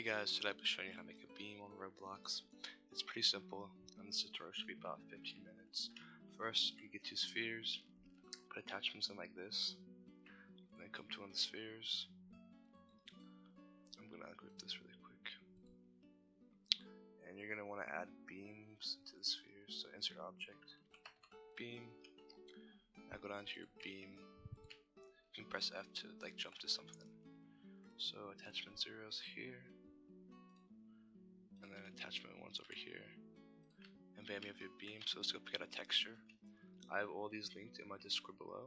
Hey guys, today I'll be showing you how to make a beam on Roblox. It's pretty simple, and this tutorial should be about 15 minutes. First, you get two spheres, put attachments in like this, and then come to one of the spheres. I'm going to ungroup this really quick. And you're going to want to add beams into the sphere, so insert object, beam. Now go down to your beam. You can press F to jump to something. So attachment 0 is here. And then attachment 1's over here, and bam, you have your beam. So let's go pick out a texture. I have all these linked in my Discord below,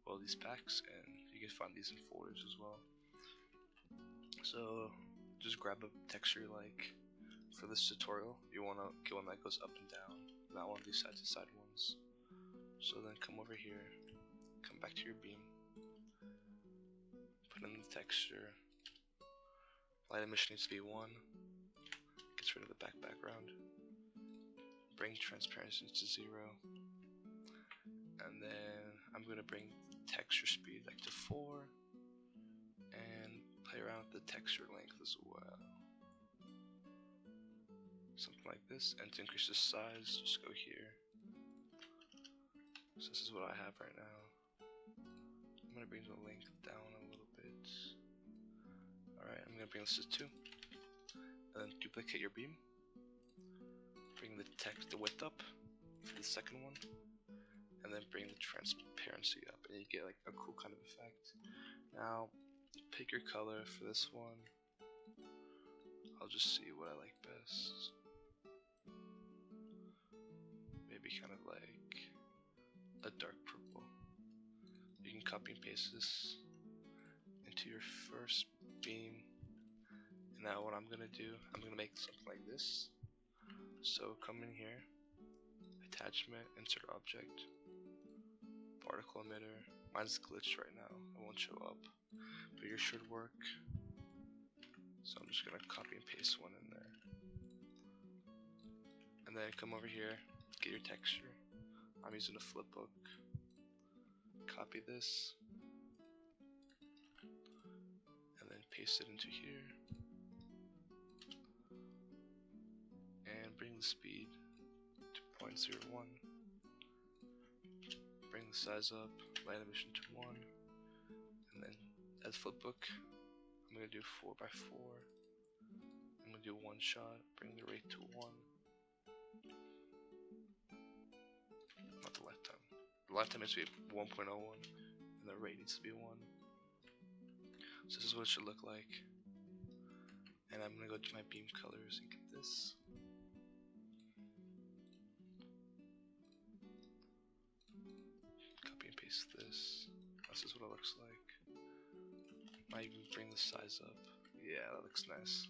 all these packs, and you can find these in folders as well. So just grab a texture. Like for this tutorial, you want to get one that goes up and down, not one of these side to side ones. So then come over here, come back to your beam, put in the texture. Light emission needs to be 1. Gets rid of the background. Bring transparency to 0. And then I'm going to bring texture speed to 4. And play around with the texture length as well. Something like this. And to increase the size, just go here. So this is what I have right now. I'm going to bring the length down a little bit. Alright, I'm going to bring this to 2. And then duplicate your beam. Bring the width up for the second one. And then bring the transparency up. And you get a cool kind of effect. Now, pick your color for this one. I'll just see what I like best. Maybe kind of like a dark purple. You can copy and paste this into your first beam. And now what I'm going to do, I'm going to make something like this. So come in here, attachment, insert object, particle emitter. Mine's glitched right now, it won't show up, but yours should work. So I'm just going to copy and paste one in there. And then come over here, get your texture. I'm using a flipbook. Copy this. And then paste it into here. And bring the speed to 0.01. Bring the size up, light emission to 1. And then as flipbook, I'm going to do 4x4. I'm going to do one shot, bring the rate to 1. Not the lifetime. The lifetime needs to be 1.01, and the rate needs to be 1. So this is what it should look like. And I'm going to go to my beam colors and get this. Copy and paste this. This is what it looks like. Might even bring the size up. Yeah, that looks nice.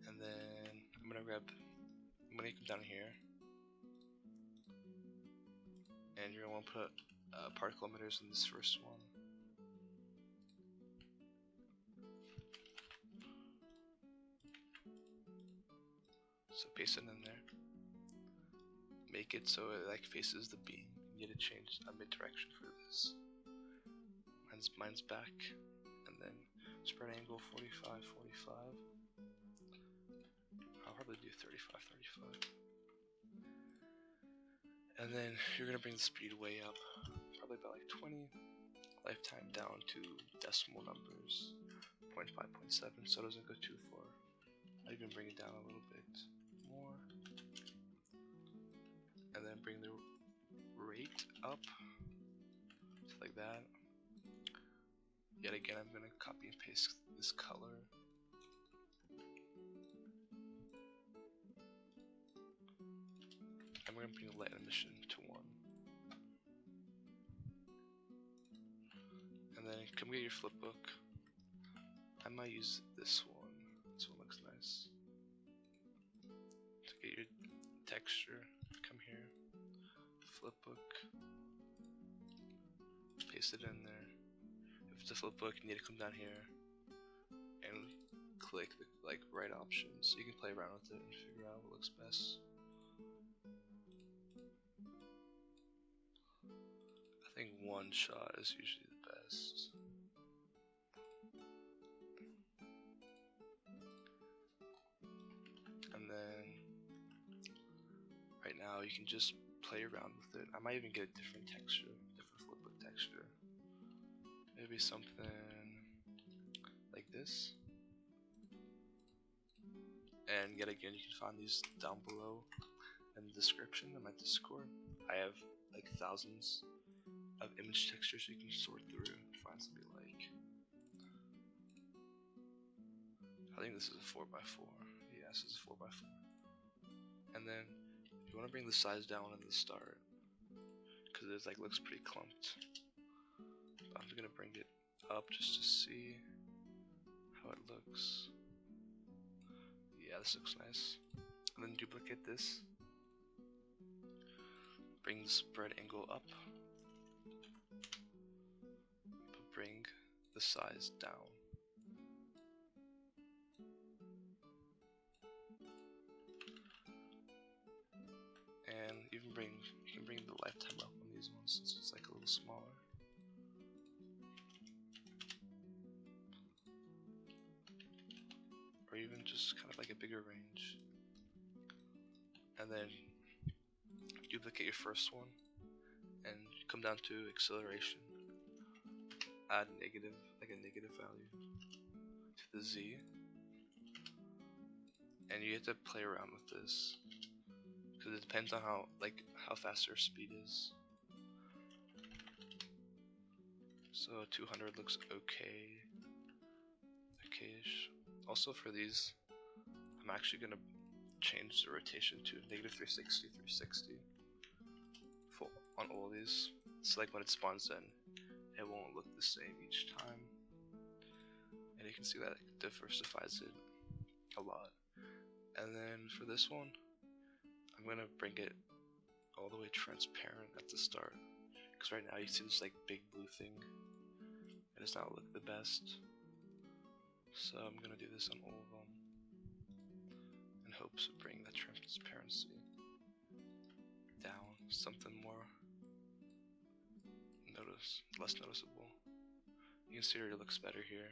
And then I'm going to come down here. And you're going to want to put particle emitters in this first one. So paste it in there. Make it so it faces the beam. You need to change a mid direction for this. Mine's back. And then spread angle 45, 45. I'll probably do 35, 35. And then you're going to bring the speed way up, probably about 20, lifetime down to decimal numbers, 0.5, 0.7, so it doesn't go too far. I even bring it down a little bit more, and then bring the rate up, just like that. Yet again, I'm going to copy and paste this color. I'm going to bring the light emission to 1. And then come get your flipbook. I might use this one. This one looks nice. To get your texture, come here. Flipbook. Paste it in there. If it's a flipbook, you need to come down here and click the right options. So you can play around with it and figure out what looks best. I think one shot is usually the best. And then right now you can just play around with it. I might even get a different texture, different flipbook texture. Maybe something like this. And yet again, you can find these down below in the description of my Discord. I have like thousands of image textures you can sort through and find something you like. I think this is a 4x4. Yeah, this is a 4x4. And then you want to bring the size down at the start because it like looks pretty clumped. But I'm gonna bring it up just to see how it looks. Yeah, this looks nice. And then duplicate this. Bring the spread angle up. But bring the size down. And you can bring the lifetime up on these ones since it's like a little smaller. Or even just kind of like a bigger range. And then duplicate your first one and come down to acceleration. Add like a negative value to the Z. And you have to play around with this because it depends on how fast your speed is. So 200 looks okay-ish. Also for these, I'm actually gonna change the rotation to negative 360, 360 on all these. So like when it spawns in, it won't look the same each time. And you can see that it diversifies it a lot. And then for this one, I'm gonna bring it all the way transparent at the start. Because right now you see this like big blue thing. It does not look the best. So I'm gonna do this on all of them in hopes of bringing that transparency down, something more less noticeable. You can see it looks better here.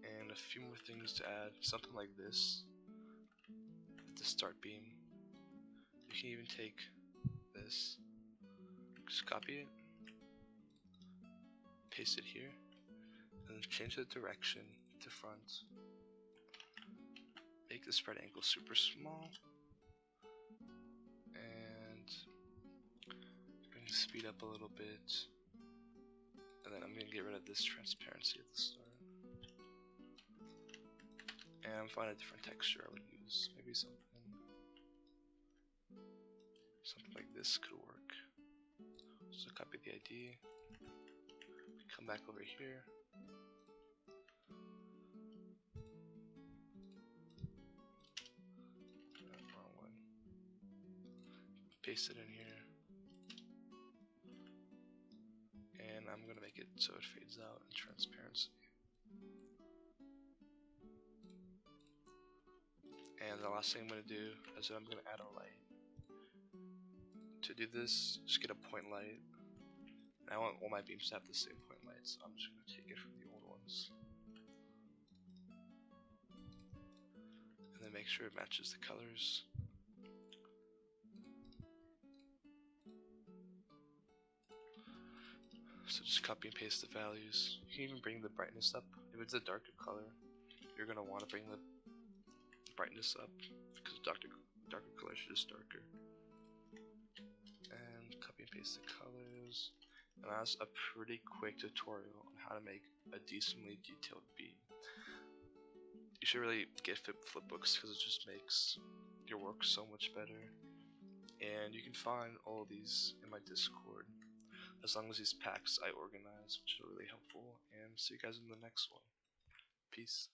And a few more things to add, something like this at the start beam. You can even take this, just copy it, paste it here, and change the direction to front. Make the spread angle super small, and bring the speed up a little bit. And then I'm going to get rid of this transparency at the start. And find a different texture I would use. Maybe something like this could work. So copy the ID, come back over here, wrong one, paste it in here, and I'm going to make it so it fades out in transparency. And the last thing I'm going to do is I'm going to add a light. To do this, just get a point light. And I want all my beams to have the same point light, so I'm just going to take it from the old ones. And then make sure it matches the colors. So just copy and paste the values. You can even bring the brightness up. If it's a darker color, you're going to want to bring the brightness up because darker colors are just darker. And copy and paste the colors. And that's a pretty quick tutorial on how to make a decently detailed beam. You should really get flipbooks because it just makes your work so much better. And you can find all these in my Discord, as long as these packs I organize, which are really helpful. And see you guys in the next one. Peace.